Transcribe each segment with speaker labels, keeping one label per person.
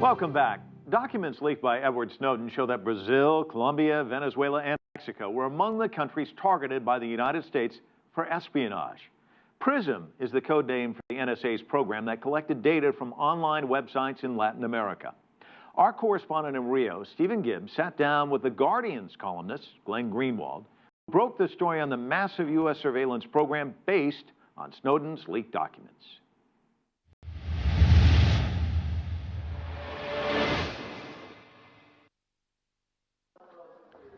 Speaker 1: Welcome back. Documents leaked by Edward Snowden show that Brazil, Colombia, Venezuela, and Mexico were among the countries targeted by the United States for espionage. PRISM is the code name for the NSA's program that collected data from online websites in Latin America. Our correspondent in Rio, Stephen Gibbs, sat down with The Guardian's columnist, Glenn Greenwald, who broke the story on the massive U.S. surveillance program based on Snowden's leaked documents.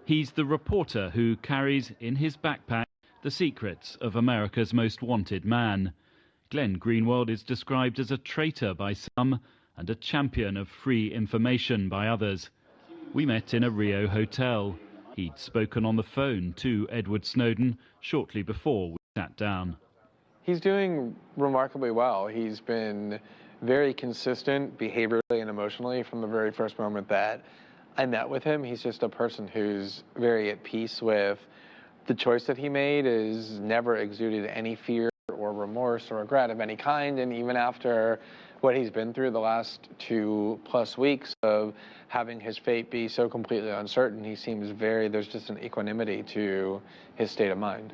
Speaker 2: He's the reporter who carries in his backpack the secrets of America's most wanted man. Glenn Greenwald is described as a traitor by some and a champion of free information by others. We met in a Rio hotel. He'd spoken on the phone to Edward Snowden shortly before we sat down.
Speaker 3: He's doing remarkably well. He's been very consistent behaviorally and emotionally from the very first moment that I met with him. He's just a person who's very at peace with the choice that he made, is never exuded any fear or remorse or regret of any kind. And even after what he's been through the last 2+ weeks of having his fate be so completely uncertain, he seems there's just an equanimity to his state of mind.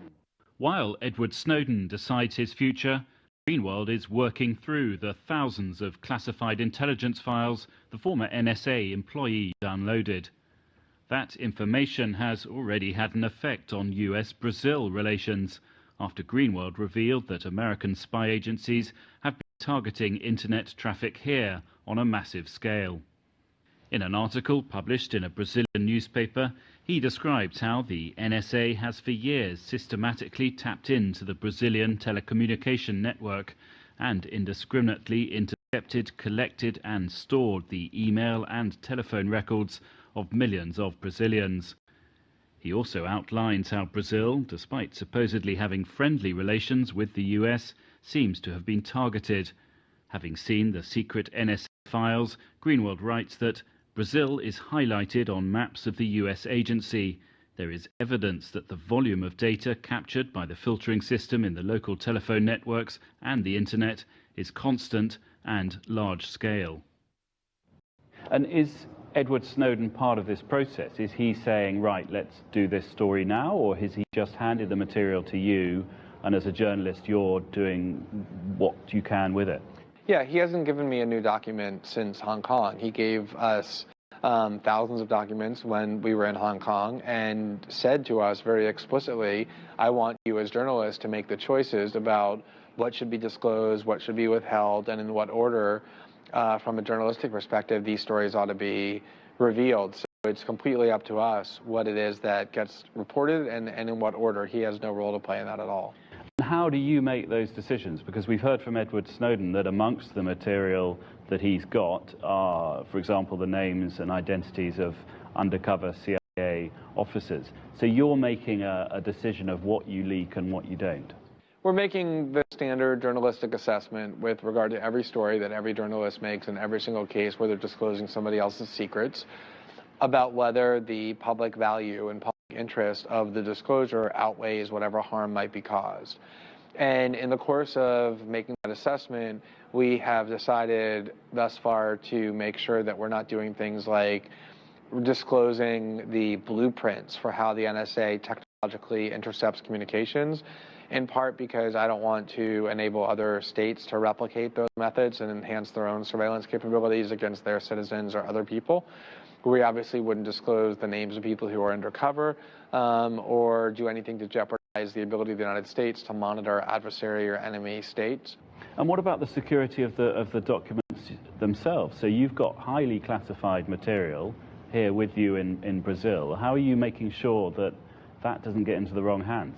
Speaker 2: While Edward Snowden decides his future, Greenwald is working through the thousands of classified intelligence files the former NSA employee downloaded. That information has already had an effect on US-Brazil relations, after Greenwald revealed that American spy agencies have been targeting internet traffic here on a massive scale. In an article published in a Brazilian newspaper, he describes how the NSA has for years systematically tapped into the Brazilian telecommunication network and indiscriminately intercepted, collected and stored the email and telephone records of millions of Brazilians. He also outlines how Brazil, despite supposedly having friendly relations with the US, seems to have been targeted. Having seen the secret NSA files, Greenwald writes that Brazil is highlighted on maps of the US agency. There is evidence that the volume of data captured by the filtering system in the local telephone networks and the internet is constant and large scale. And is Edward Snowden part of this process? Is he saying, right, let's do this story now, or has he just handed the material to you and as a journalist you're doing what you can with it?
Speaker 3: Yeah, he hasn't given me a new document since Hong Kong. He gave us thousands of documents when we were in Hong Kong and said to us very explicitly, I want you as journalists to make the choices about what should be disclosed, what should be withheld, and in what order, from a journalistic perspective, these stories ought to be revealed. So it's completely up to us what it is that gets reported and in what order. He has no role to play in that at all.
Speaker 2: How do you make those decisions? Because we've heard from Edward Snowden that amongst the material that he's got are, for example, the names and identities of undercover CIA officers. So you're making a decision of what you leak and what you don't.
Speaker 3: We're making the standard journalistic assessment with regard to every story that every journalist makes in every single case where they're disclosing somebody else's secrets about whether the public value and public interest of the disclosure outweighs whatever harm might be caused. And in the course of making that assessment, we have decided thus far to make sure that we're not doing things like disclosing the blueprints for how the NSA technologically intercepts communications, in part because I don't want to enable other states to replicate those methods and enhance their own surveillance capabilities against their citizens or other people. We obviously wouldn't disclose the names of people who are undercover or do anything to jeopardize the ability of the United States to monitor adversary or enemy states.
Speaker 2: And what about the security of the documents themselves? So you've got highly classified material here with you in Brazil. How are you making sure that that doesn't get into the wrong hands?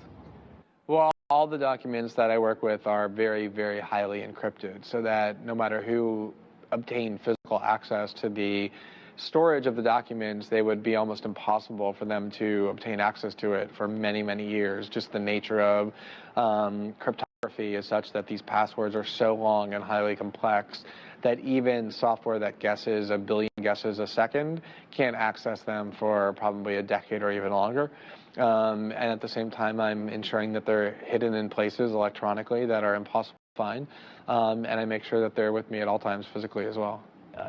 Speaker 3: Well, all the documents that I work with are very, very highly encrypted, so that no matter who obtained physical access to the storage of the documents, they would be almost impossible for them to obtain access to it for many, many years. Just the nature of cryptography is such that these passwords are so long and highly complex that even software that guesses a billion guesses a second can't access them for probably a decade or even longer. And at the same time, I'm ensuring that they're hidden in places electronically that are impossible to find. And I make sure that they're with me at all times physically as well.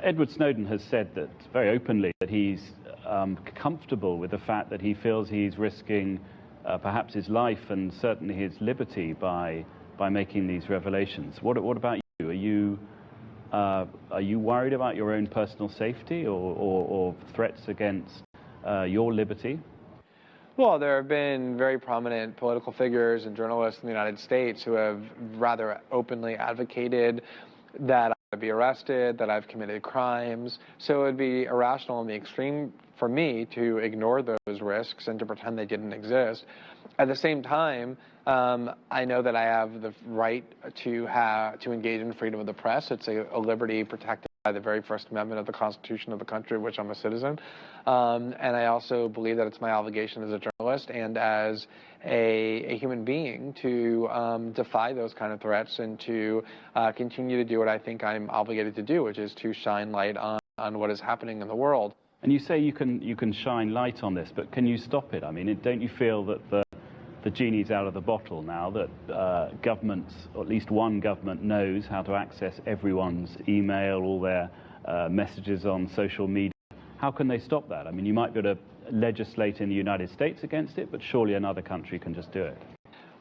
Speaker 2: Edward Snowden has said that very openly that he's comfortable with the fact that he feels he's risking perhaps his life and certainly his liberty by making these revelations. What about you? Are you worried about your own personal safety or threats against your liberty?
Speaker 3: Well, there have been very prominent political figures and journalists in the United States who have rather openly advocated that I be arrested, that I've committed crimes. So it would be irrational in the extreme for me to ignore those risks and to pretend they didn't exist. At the same time, I know that I have the right to engage in freedom of the press. It's a liberty protected by the very First Amendment of the Constitution of the country of which I'm a citizen. And I also believe that it's my obligation as a journalist and as a human being to defy those kind of threats and to continue to do what I think I'm obligated to do, which is to shine light on what is happening in the world.
Speaker 2: And you say you can shine light on this, but can you stop it? I mean, don't you feel that the genie's out of the bottle now, that governments, or at least one government, knows how to access everyone's email, all their messages on social media? How can they stop that? I mean, you might be able to legislate in the United States against it, but surely another country can just do it.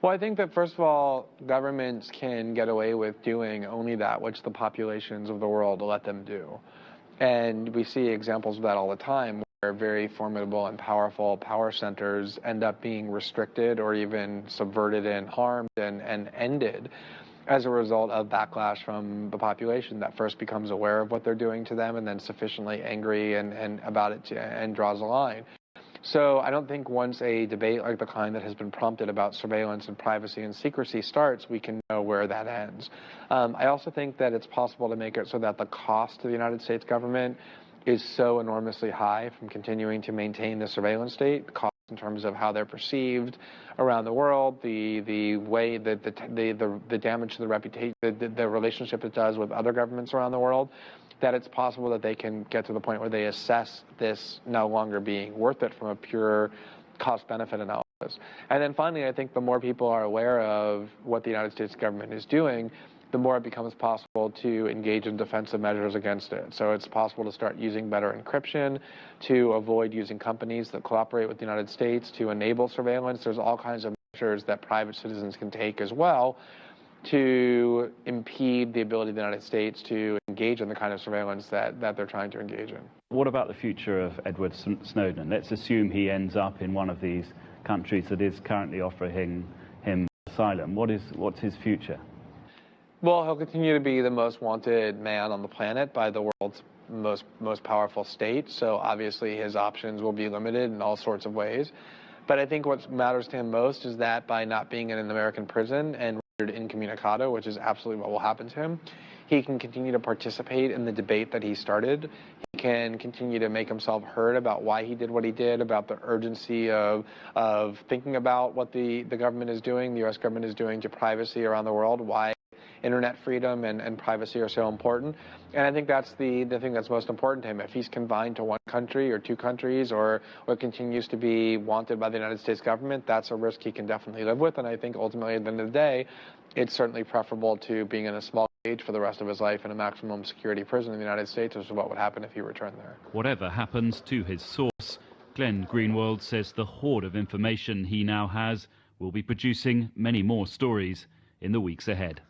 Speaker 3: Well, I think that, first of all, governments can get away with doing only that which the populations of the world let them do. And we see examples of that all the time, where very formidable and powerful power centers end up being restricted or even subverted and harmed and ended as a result of backlash from the population that first becomes aware of what they're doing to them and then sufficiently angry and about it and draws a line. So I don't think once a debate like the kind that has been prompted about surveillance and privacy and secrecy starts, we can know where that ends. I also think that it's possible to make it so that the cost to the United States government is so enormously high from continuing to maintain the surveillance state, the cost in terms of how they're perceived around the world, the way that the damage to the reputation, the relationship it does with other governments around the world, that it's possible that they can get to the point where they assess this no longer being worth it from a pure cost-benefit analysis. And then finally, I think the more people are aware of what the United States government is doing, the more it becomes possible to engage in defensive measures against it. So it's possible to start using better encryption, to avoid using companies that cooperate with the United States, to enable surveillance. There's all kinds of measures that private citizens can take as well to impede the ability of the United States to engage in the kind of surveillance that they're trying to engage in.
Speaker 2: What about the future of Edward Snowden? Let's assume he ends up in one of these countries that is currently offering him asylum. What's his future?
Speaker 3: Well, he'll continue to be the most wanted man on the planet by the world's most powerful state, so obviously his options will be limited in all sorts of ways. But I think what matters to him most is that by not being in an American prison and incommunicado, which is absolutely what will happen to him, he can continue to participate in the debate that he started. He can continue to make himself heard about why he did what he did, about the urgency of thinking about what the government is doing, the U.S. government is doing to privacy around the world, why internet freedom and privacy are so important. And I think that's the thing that's most important to him. If he's confined to one country or two countries or continues to be wanted by the United States government, that's a risk he can definitely live with. And I think ultimately at the end of the day, it's certainly preferable to being in a small cage for the rest of his life in a maximum security prison in the United States, which is what would happen if he returned there.
Speaker 2: Whatever happens to his source, Glenn Greenwald says the hoard of information he now has will be producing many more stories in the weeks ahead.